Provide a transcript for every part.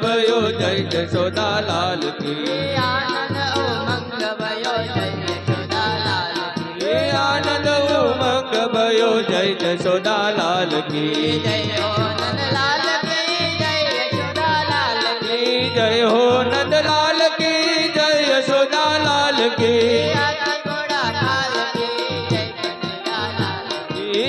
भयो जय यशोदा लाल की। आनंद उमंग भयो जय यशोदा लाल की। आनंद उमंग भयो जय यशोदा लाल की। जय हो नंद लाल की जय यशोदा लाल की। जय हो नंद लाल की जय यशोदा लाल की।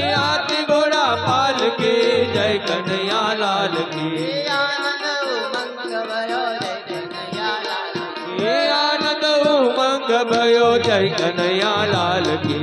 हाथी घोड़ा पाल की जय कन्हैया लाल की। आनंद उमंग भयो जय कन्हैया लाल की। आनंद उमंग भयो जय कन्हैया लाल की।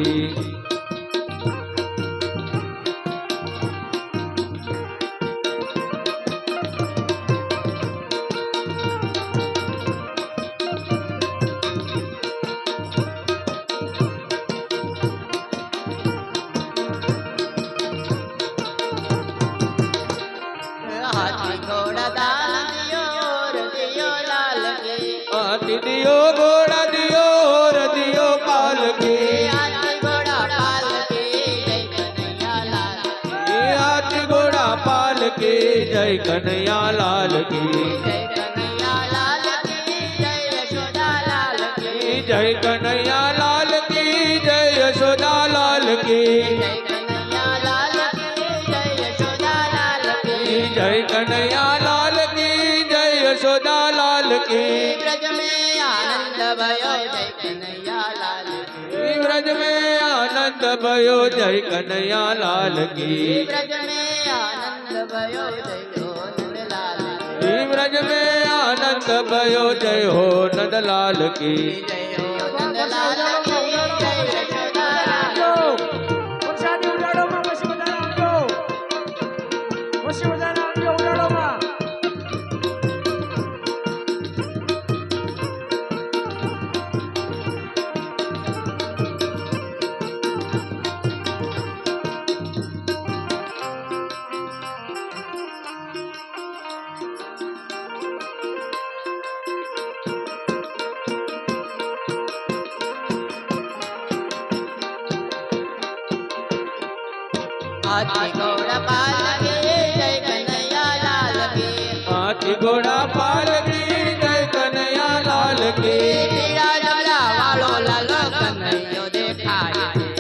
हाथी घोड़ा दाल दियो और दियो लाल की। हाथी दियो घोड़ा दियो और दियो पाल की। हाथी घोड़ा पाल की जय कन्हैया लाल की। हाथी घोड़ा पाल की जय कन्हैया लाल की। जय कन्हैया लाल की जय यशोदा लाल की। जय कन्हैया लाल की जय यशोदा लाल की। जय कन्हैया लाल की जय यशोदा लाल की। जय कन्हैया लाल की जय यशोदा लाल की। ब्रज में आनंद भयो जय कन्हैया लाल की। ब्रज में आनंद भयो जय कन्हैया लाल की। ब्रज में आनंद भयो जय हो नंद लाल की। ब्रज में आनंद भयो जय हो नंद लाल की। जय हो नंद लाल की जय यशोदा लाल की। વરસાદી ઉડાડોમાં પછી બધાને આવજો પછી બધાને આવજો ઉડાડોમાં हाथी घोड़ा पाल की जय कन्हैया लाल की। हाथी घोड़ा पाल की जय कन्हैया लाल की। पीड़ा डमला वालो लालो कन्हैयो देखाय છે।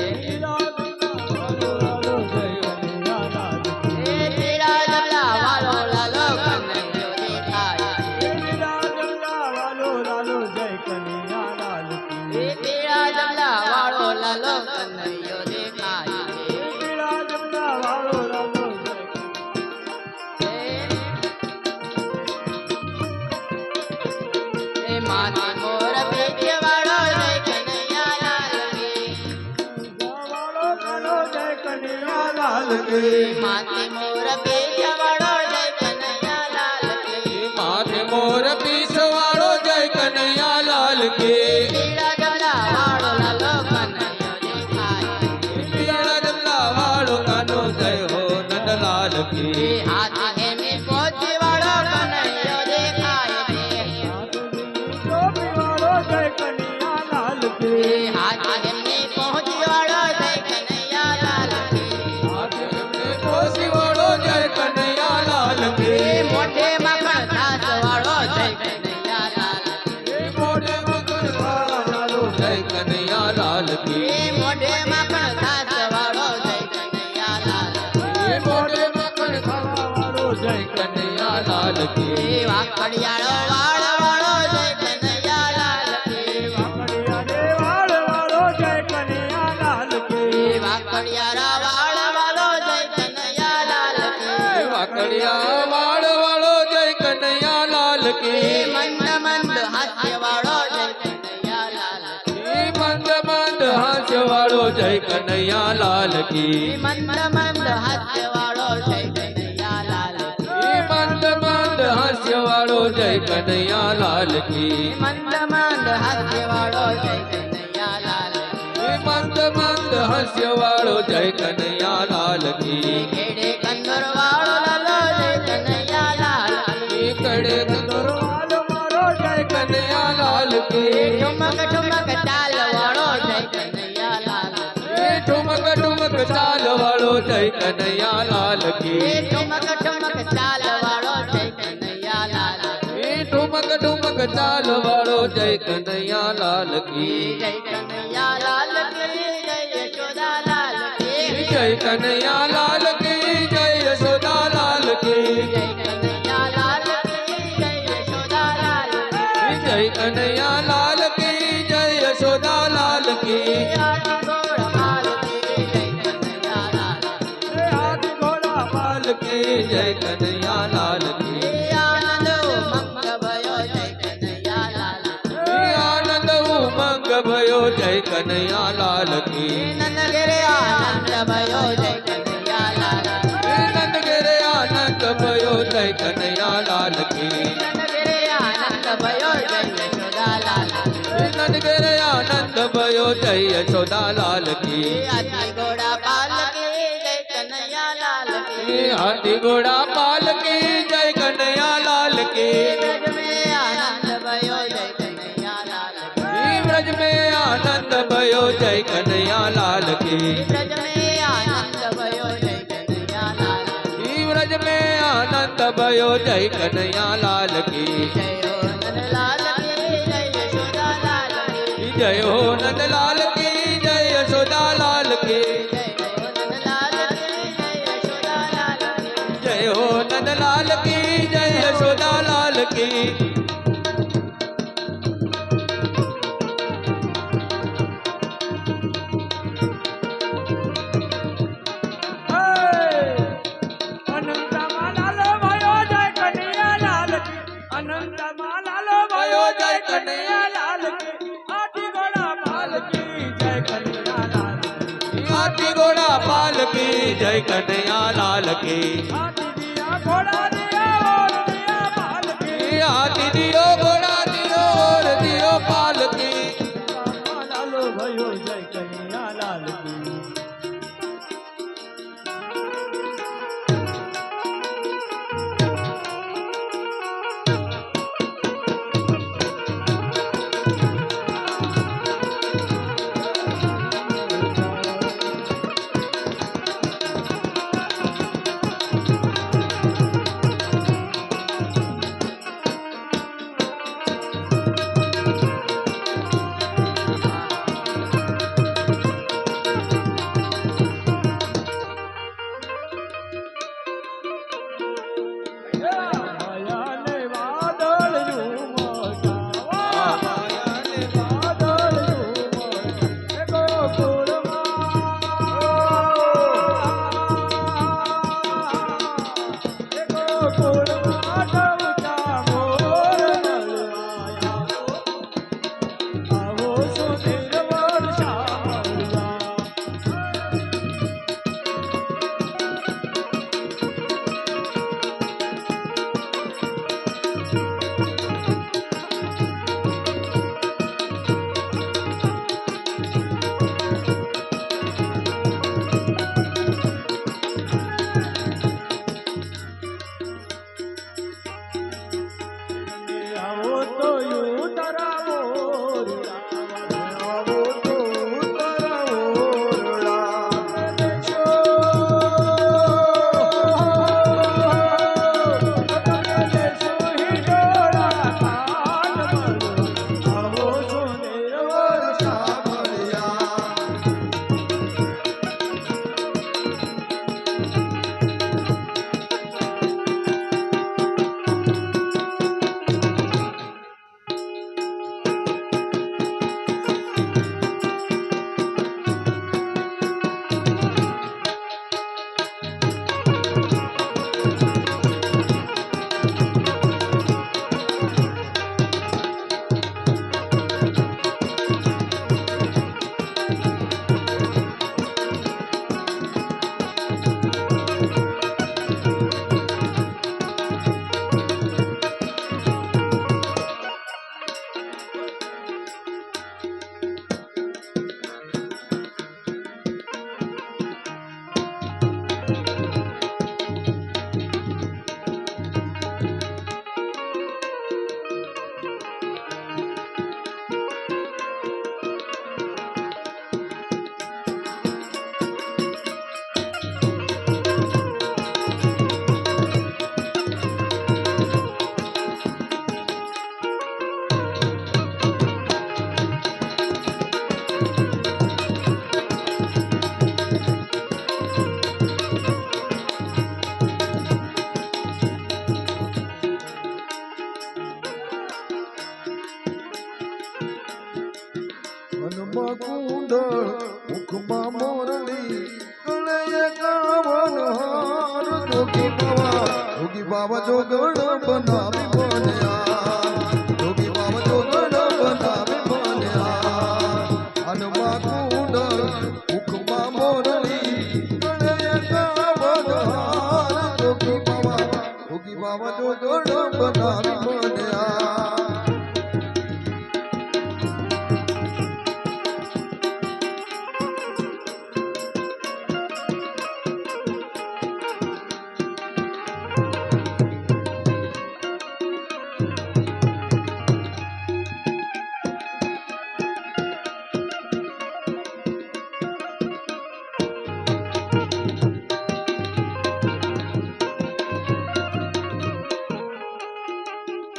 પીड़ा डमला वालो लालो कन्हैयो देखाय છે। पीड़ा डमला वालो लालो कन्हैयो देखाय છે। माथे मोर पीछे वालो जय कन्हैया लाल की। माथे मोर पीछे वालो जय कन्हैया लाल की। माथे मोर पीछ वालो जय कन्हैया लाल की। पीड़ा डमला वालो लालो कन्हैयो देखाय છે। पीड़ा डमला वालो कानो जय हो नंद लाल की। हाथी में पहुंचे वालो कन्हैयो देखाय છે। हाथी में पहुंचे वालो जय कन्हैया लाल की। कोसी वालो जय कन्हैया लाल की। मोटे मखण दास वालो जय कन्हैया लाल की। मोटे मखन वालो जय कन्हैया लाल की। मोटे मखण दास वालो जय कन्हैया लाल की। मोटे मखन वालो जय कन्हैया लाल की। वाकड़ियालो वाल वालो जय कन्हैया लाल की। वाकड़ियारा वाल वालो जय कन्हैया लाल की। वाकड़िया वाड़ वालो जय कन्हैया लाल की। मंद मंद हास्य वालो जय कन्हैया लाल की। मंद मंद हास्य वालो जय कन्हैया लाल की। मंद मंद हास्य वालो जय कन्हैया लाल की। मंद मंद हास्य वालो जय कन्हैया लाल की। मंद मंद हास्य वालो जय कन्हैया लाल की। मंद मंद हास्य वालो जय कन्हैया लाल की। खेड़े कंदर वालो लालो जय कन्हैया लाल की। कड़े कंदर वालो मारो जय कन्हैया लाल की। ठुमक ठुमक चाल वालो जय कन्हैया लाल की। ठुमक ठुमक चाल वालो जय कन्हैया लाल की। ठुमक ठुमक चाल वालो जय कन्हैया लाल की। ચાલ વાળો જય કનૈયા લાલ કી જય કનૈયા લાલ કી જય યશોદા લાલ કી જય કનૈયા લાલ કી જય યશોદા લાલ કી જય કનૈયા લાલ કી જય યશોદા લાલ કી જય કનૈયા લાલ કી જય યશોદા લાલ કી હાથી ઘોડા પાલ કી જય કનૈયા લાલ એ હાથી ઘોડા લાલ કી જય કનૈયા લાલ કી આનંદ ઉમંગ ભયો જય કનૈયા લાલ આનંદ ઉમંગ ભયો જય કનૈયા લાલ કી નંદ ઘેરે આનંદ ભયો જય કનૈયા લાલ નંદ ઘેરે આનંદ ભયો જય કનૈયા લાલ કી નંદ ઘેરે આનંદ ભયો જય યશોદા લાલ નંદ ઘેરે આનંદ ભયો જય યશોદા લાલ કી હાથી ઘોડા પાલ કી જય કનૈયા લાલ કી હાથી ઘોડા પાલ કી જય કનૈયા લાલ કી ब्रज में आनंद भयो जय कन्हैया लाल ब्रज में आनंद भयो जय कन्हैया लाल की ब्रज में आनंद भयो जय कन्हैया लाल ब्रज में आनंद भयो जय कन्हैया लाल की जय हो नंदलाल की जय यशोदा लाल की जय हो नंदलाल की जय यशोदा लाल की जय हो नंदलाल की जय यशोदा लाल की जय हो नंदलाल की जय यशोदा लाल की અનંતમાં લાલો भयो જય કનૈયા લાલ કી અનંતમાં લાલો भयो જય કનૈયા લાલ કી હાથી ઘોડા પાલ કી જય કનૈયા લાલ કી हाथी घोड़ा पाल की जय कन्हैया लाल की હાથી દિયા ઘોડા દિયા ઓર દિયા પાલ કી हाथी दियो घोड़ा दियो और दियो पाल की અનંતમાં લાલો भयो જય કનૈયા લાલ કી કાનમાં કુંડળ મુખમાં મોરલી ગળે ગાવન હાર જોગી બાવા જોગણ બનાવી બન્યા જોગી બાવા જોગણ બનાવી બન્યા કાનમાં કુંડળ મુખમાં મોરલી ગળે ગાવન હાર જોગી બાવા જોગણ બનાવી બન્યા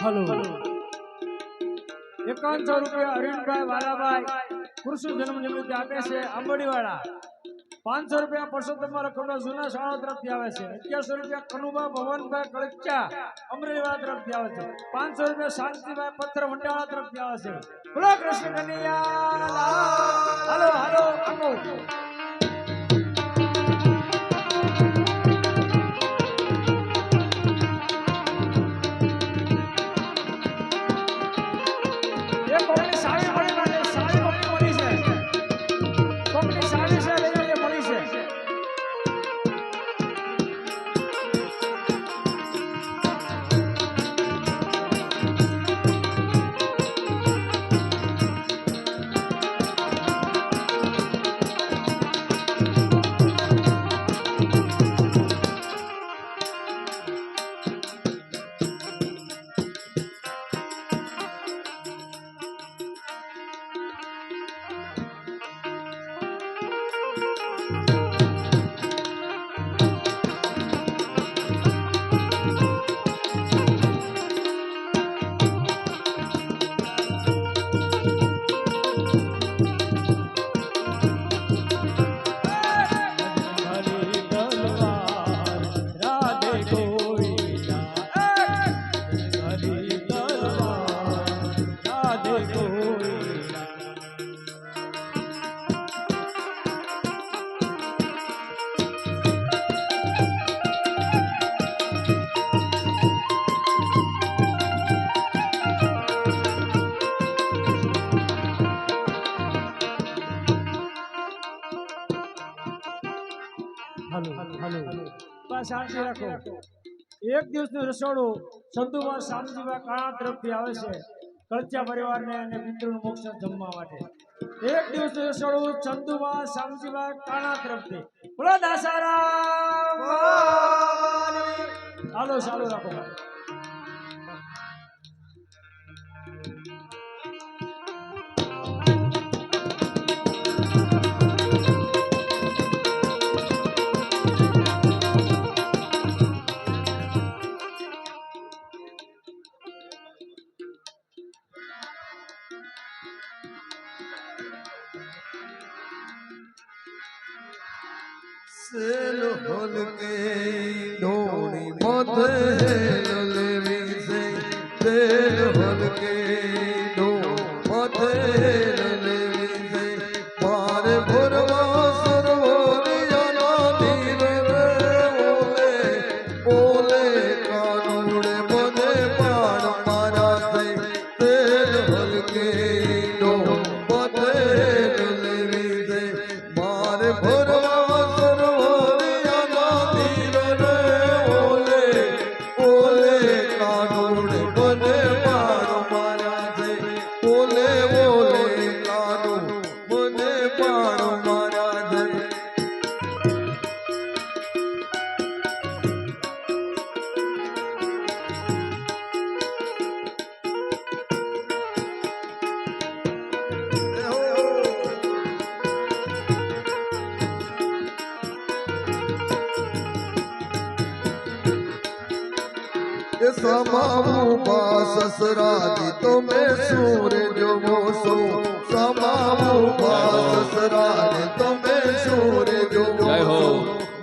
હલો 5100 રૂપિયા હરીણભાઈ વાલાભાઈ કૃષિ જન્મ નિમિત્તે આપે છે આંબડીવાળા 500 રૂપિયા પરસોત્તમ રખડો જૂના શાળા તરફથી આવે છે 1100 રૂપિયા કનુભા ભવનભાઈ કળચા અમરેલીવાળા તરફથી આવે છે 500 રૂપિયા શાંતિભાઈ પથ્થર વંડાવાળા તરફથી આવે છે બોલો કૃષ્ણ કનૈયા હાલો હાલો આવો શાંતિ રાખો એક દિવસનું રસોડું સંધુબા શામજીબા કાણા તરફથી આવે છે કળચા પરિવારને અને પિતૃનું મોક્ષ જમવા માટે એક દિવસનું રસોડું સંધુબા શામજીબા કાણા તરફથી બોલો દાસારામ હાલો ચાલુ રાખો સેલ હલકે ડોળી મધે લલેવી છે સેલ હલકે ડોળી મધે લલેવી છે મારે ભરવા સરોવરિયાના ધીર રે ઓલે ઓલે કાનુડે મને પાડ મારા છે સેલ હલકે ડોળી મધે લલેવી છે મારે ભરવા समाऊ पास ससराजी तो मैं सूरज मोसो समाऊ पास ससराजी तो मैं सूरज मोसो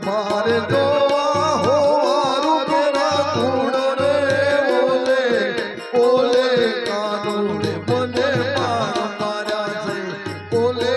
मारे दोआ हो आरु केरा कूड़ रे ओले ओले कानून मने मार मारा से ओले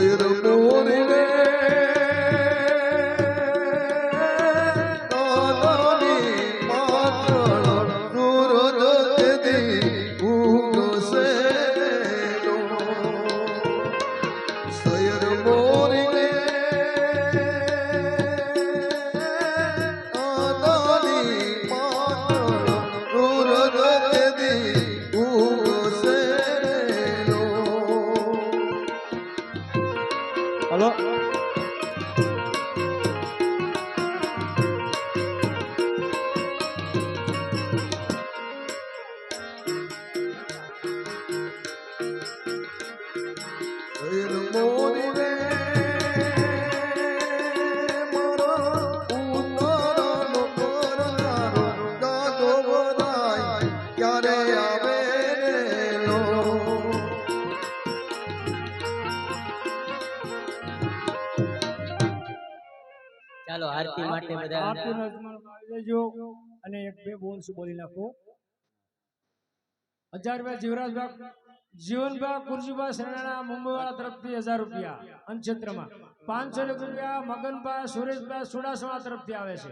સૈર મોરી રે કાનાની પાછળ સૂરજ તેદી ઉગશે નો. સૈર મોરી રે કાનાની પાછળ સૂરજ તેદી ઉગશે નો. હલો સૈર મોરી રે મારા ઉતારાનો કરનારો દાદો બધાય ક્યારે આવે લો. ચાલો આરતી માટે બધા આરતીનો અજમાનો આવી લેજો અને એક બે બોલ શું બોલી નાખો. 1000 રૂપિયા જીવનભા કુરજીભા શરણાના મુંબઈવાળા તરફથી 1000 રૂપિયા અનક્ષેત્રમાં. 500 રૂપિયા મગનભા સુરેશભા સુડાસણા તરફથી આવે છે.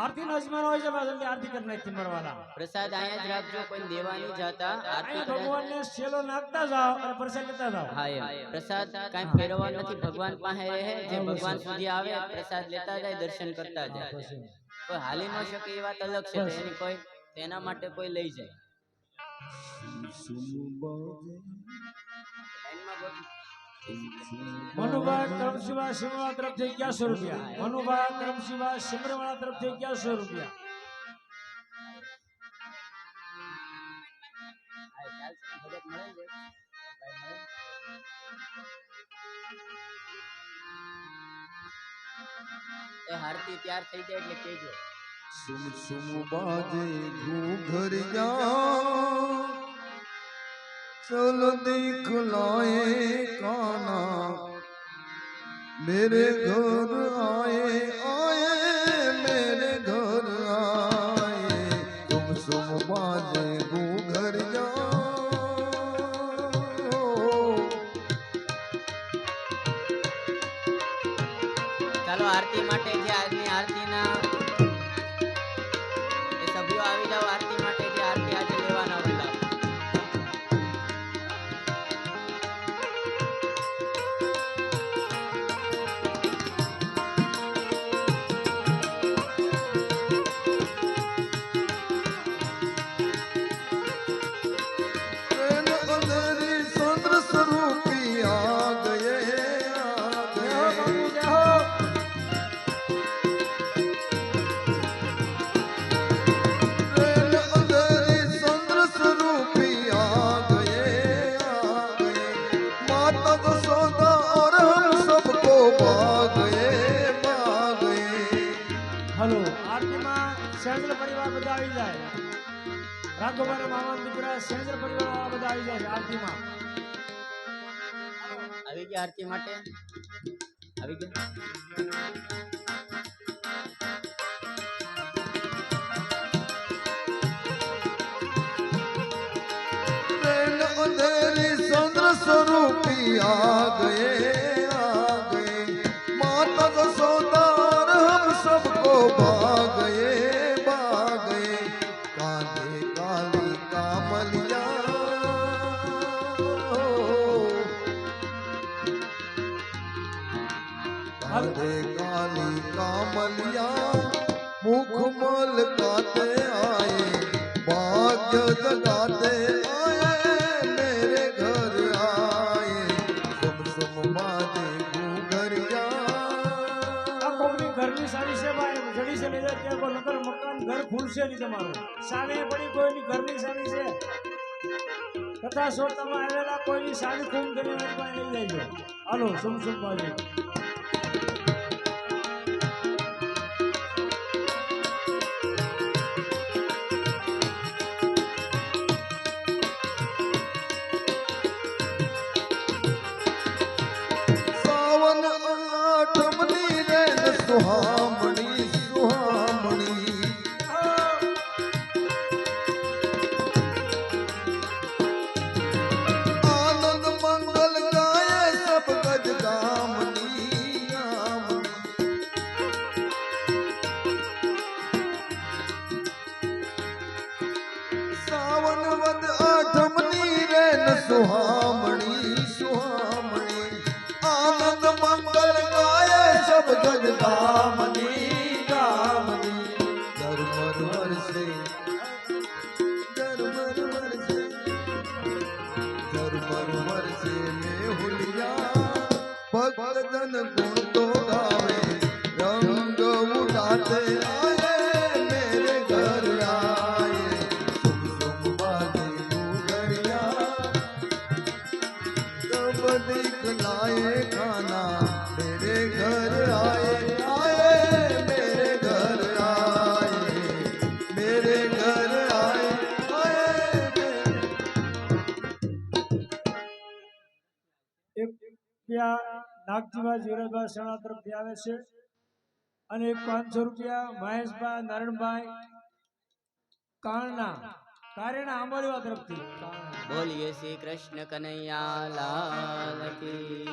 આરતીનો અજમાનો હોય છે બસ જલ્દી આરતી કરી નાખી મરવાલા. પ્રસાદ અહીંયા જ રાખજો, કોઈ દેવાની જાતા આરતી અહીંયા ભગવાનને શેલો નાખતા જાઓ અને પ્રસાદ લેતા જાઓ. હા એમ પ્રસાદ કાંઈ ફેરવવા નથી, ભગવાન પાસે રહે, જે ભગવાન સુધી આવે પ્રસાદ લેતા જાય, દર્શન કરતા જાય. કોઈ હાલી ન શકે એ વાત અલગ છે, એની કોઈ તેના માટે કોઈ લઈ જાય. મનુભા કરમશિવા સિમરવાળા તરફથી 1100 રૂપિયા. મનુભા કરમશિવા સિમરવાળા તરફથી 1100 રૂપિયા. એ હારતી તૈયાર થઈ જાય એટલે કહેજો. સુમ સુમ બાજે ઘૂઘરિયા चल दिखलाए काना मेरे घर आए आए मेरे घर आए तुम सुम बाजे घूघर ચાલો આરતી માટે જે આજની આરતીના એ સભ્યો આવી જાઓ. આરતી માટે જે આરતી આજે લેવાના હતા. હલો આરતીમાં સેન્દ્ર પરિવાર બધા આવી જાય. રાઘવભાઈના મામા દીકરા સેન્દ્ર પરિવાર વાળા બધા આવી જાય આરતીમાં. આવી ગયા આરતી માટે આવી ગયા. चंद्र स्वरूपी आ गए माता जसोदा और हम सबको भाग गए कांधे काली कामलिया कांधे काली कामलिया मुख मल काते आए भाग्य जगाते ઘરની સારી સેવા એમ જડી છે લઈ જાય ત્યાં કોઈ નકર મકાન ઘર ખુલશે નહીં તમારું. સાવી પડી કોઈની ઘરની સાવી છે તથા સોતામાં આવેલા કોઈની સાવી ખૂમ કરીને મારી પાસે લઈ જાય. હાલો સુમ સુમ બાજુ सुहामणी सुहामणी आनंद मंगल ગજ ગામની ગામની ઝરમર વરસે ઝરમર વરસે ઝરમર વરસે મેહુલિયા ભક્ત જન ગુણ તો ગાવે રંગ ઉડાતે આયે મેરે ઘર આયે સુમ સુમ બાजे गुजरिया सब दिखलाए खाना मेरे घर आए आए मेरे घर आए मेरे घर आए आए એક રૂપિયા નાગજીભાઈ જીવરાજભાઈ સણા તરફથી આવે છે અને એક 500 રૂપિયા મહેશભાઈ નારણભાઈ કારેણા આંબળીવા તરફથી બોલીએ શ્રી કૃષ્ણ કનૈયા લાલ કી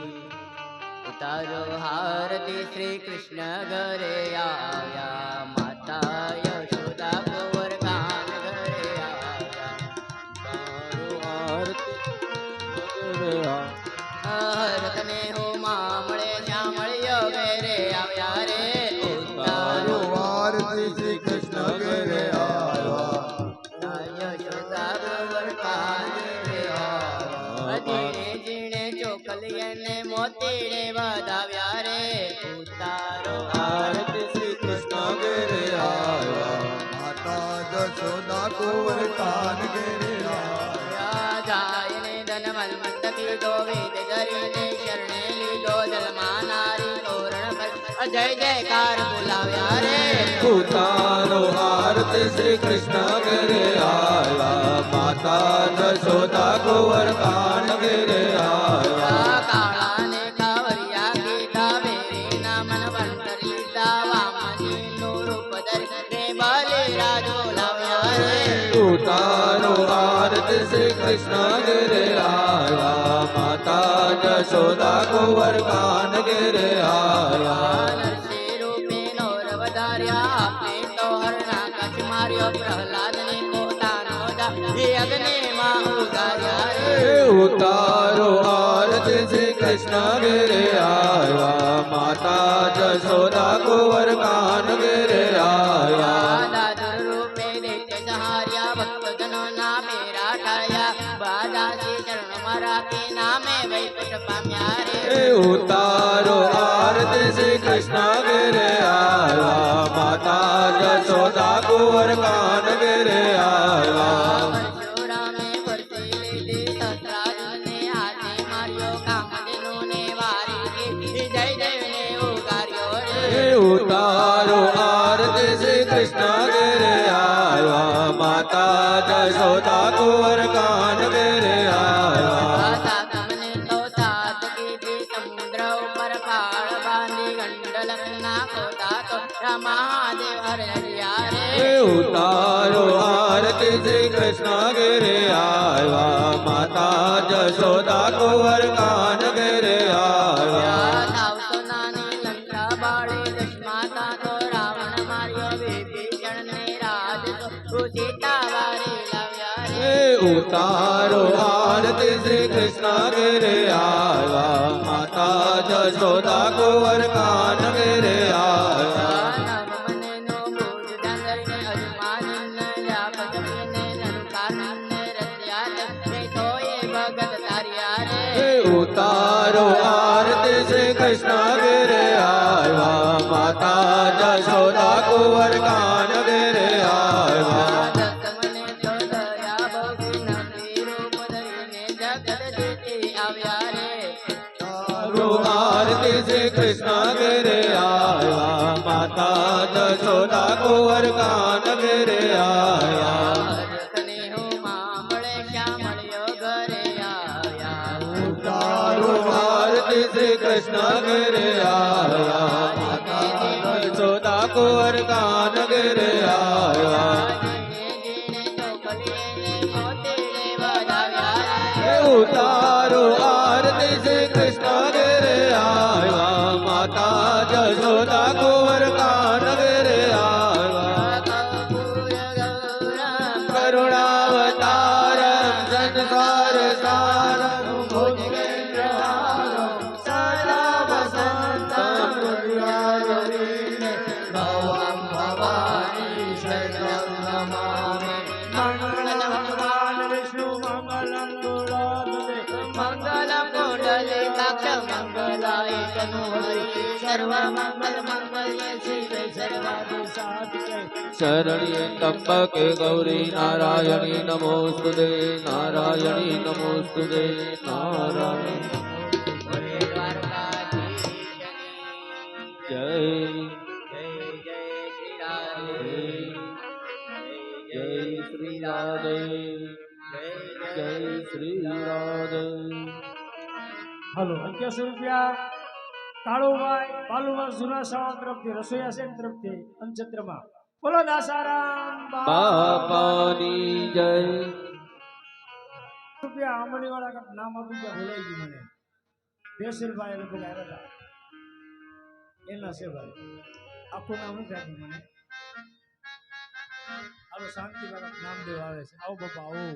ઉતારો હારતી શ્રી કૃષ્ણ ઘરે આવ્યા માતા યશોદા કુંવર કાન ઘરે આવ્યા હરતને હો મામળે શ્યામળિયો ઘરે આવ્યા રે ઉતારો आरती श्री कृष्ण घरे आया યશોદા કુંવર કાન ઘરે આવ્યા જીણે જીણે ચોકલીને મોતીડે વધાવ્યા રે ઉતારો આરતી શ્રી કૃષ્ણ ઘરે આવ્યા माता जशोदा कुंवर कान घरे आया જાયને ધનવંત કીધો વેદ ધરીને શરણે લીધો જલમાં નારી તોરણ પર જય જયકાર બોલાવ્યા રે ઉતારો આરતી શ્રી કૃષ્ણ ઘરે આવ્યા માતા જશોદા કુંવર કાન ઘરે આવ્યા કાળાને કાવરિયા કીધા વેરીના મનવંતર લીધા વામનીનું રૂપ ધરી બલી રાજ બોલાવ્યા રે ઉતારો આરતી શ્રી કૃષ્ણ ઘરે આવ્યા માતા જશોદા કુંવર કાન ઘરે આવ્યા નરસિંહ રૂપે નોર વધાર્યા આપે તો હરણા કચ્છ માર્યો પ્રહલાદને પોતાનો અગ્નિમાં ઉતાર્યા રે ઉતારો આરતી શ્રી કૃષ્ણ ઘરે આવ્યા માતા જશોદા કુંવર કાન ઘરે આવ્યા દાદર રૂપે દૈત્ય સહાર્યા ભક્તજનોના બેરા ટાળ્યા બાદાસી ચરણમાં રાખી નામે વૈકુંઠ પામ્યા રે ઉતારો આરતી શ્રી કૃષ્ણ ઘરે આવ્યા માતા જશોદા કુંવર કાન ઘરે આવ્યા પરશુરામે પરથી લીધી સહસ્રાર્જુનને હાથે માર્યો કામધેનુને વારી જય દેવને ઉગાર્યો રે ઉતારો આરતી શ્રી કૃષ્ણ ઘરે આવ્યા માતા જશોદા કુંવર કાન ઘરે આવ્યા સાતમને તો સાત કીધી સમુદ્ર ઉપર પાળ બાંધી ગંડલકના ખોતા તો મહાદેવ હરિયા રે ઉતારો આરતી શ્રી કૃષ્ણ ઘરે આવ્યા માતા જશોદા કુંવર કાન ઘરે આવ્યા સાવતો નાની લંકા બાળી દશમાતા તો રાવણ માર્યો વિભીષણને રાજ તો સીતા વારી લાવ્યા રે ઉતારો આરતી શ્રી કૃષ્ણ ઘરે આવ્યા માતા જશોદા કુંવર કાન ઘરે આવ્યા નવમનેનો ભોજ ડાંગરને અજમાનને જાપકને નનકારને રત્યા તે તોય ભગત તાર્યા રે ઉતારો આરતી શ્રી કૃષ્ણ ઘરે આવ્યા માતા જશોદા કુંવર કાન ઘરે આવ્યા દસમને તો દયા ભોગી નંદી રૂપ ધરીને જગત જીતી આવ્યા રે આરતી શ્રી કૃષ્ણ ઘરે આવ્યા માતા જશોદા કુંવર કાન ઘરે આવ્યા હરખને હો મામળે શ્યામળિયો ઘરે આવ્યા ઉતારો આરતી શ્રી કૃષ્ણ ઘરે આવ્યા માતા જશોદા કુંવર કાન ઘરે આવ્યા ઉતારો આરતી શ્રી કૃષ્ણ ઘરે આવ્યા માતા જશોદા કુંવર કાન ઘરે આવ્યા કરુણાવતારમ સંસાર સારમ ભુજગેન્દ્રહારમ સદા વસંતમ સર્વ મંગલ મંગલ્ય શિવે સર્વાર્થ સાધિકે શરણ્યે ત્રંબકે ગૌરી નારાયણી નમોસ્તુતે નારાયણી નમોસ્તુતે નારાયણ બોલે દ્વારકાધીશની જય જય જય શ્રી જય શ્રી રાધે રાધે જય જય શ્રી રાધે હાલો 1100 રૂપિયા કાળુભાઈ બાલુભાઈ જૂના શાળા તરફથી રસોઈયા શેઠ તરફથી અંચત્રમાં બોલો દાસારામ બાપાની જય રૂપિયા આમણી વાળા કાંઈક નામ આપ્યું ત્યાં ભૂલાઈ ગયું મને બેસરભાઈ લગભગ આવ્યા હતા એના છે ભાઈ આખું નામ નથી આપ્યું મને હાલો શાંતિ વાળા નામદેવ આવે છે આવો બાપા આવો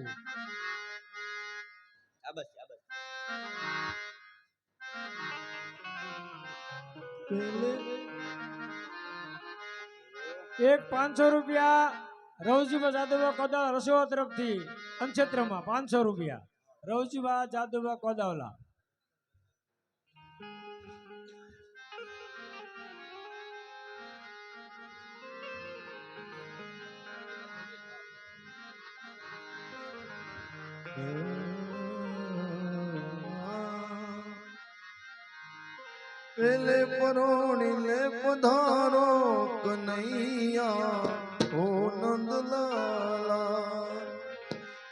એક 500 રૂપિયા રવજીબા જાદવવા કોદાવલા રસોવા તરફથી અંક્ષેત્રમાં 500 રૂપિયા રવજીબા જાદવવા કોદાવલા પેલે પરોણી લે પધારો કનૈયા ઓ નંદલાલા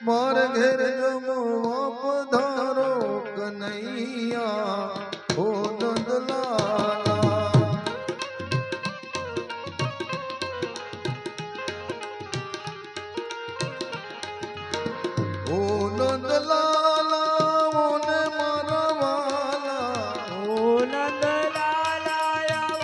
માર ઘેર જમવા પધારો કનૈયા ઓ નંદલાલા ઓ નંદલાલા ઓને મારા વાલા ઓ નંદલાલા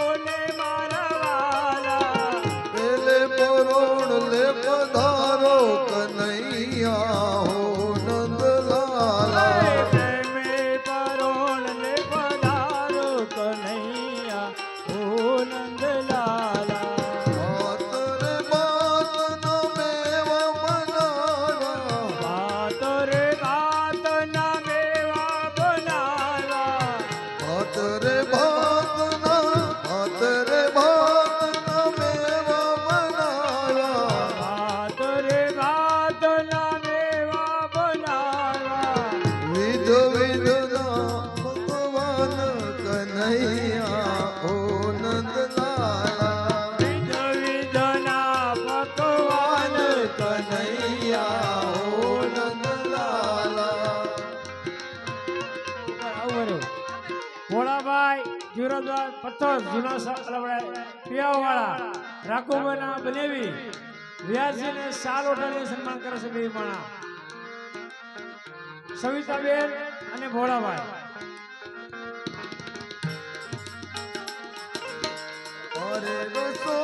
ઓને મારા વાલા પેલે પરોણ લે પધારો કનૈયા હો નંદલાલા પ્રેમે પરોણ ને પધારો કનૈયા ઓ નંદલાલા આતરે બાતના મેવા બનાવ્યા ભાતરે ભાતના મેવા બનાવ્યા આતરે ભાતના મેવા બનાવ્યા ભાતરે ભાતના મેવા બનાવ્યા વિધ વિધના ભગવાન કનૈયા ઓ નંદલાલા વિધ વિધના પકવાન કનૈયા ઓ નંદલાલા ભોળાભાઈ જીવરાજભાઈ પથ્થર જૂના પિયાવાળા રાખુભાઈના બનેવી વ્યાસજીને સાલ ઓઢાડીને સન્માન કરે છે બે માણા સવિતાબેન અને ભોળાભાઈ અરે રસો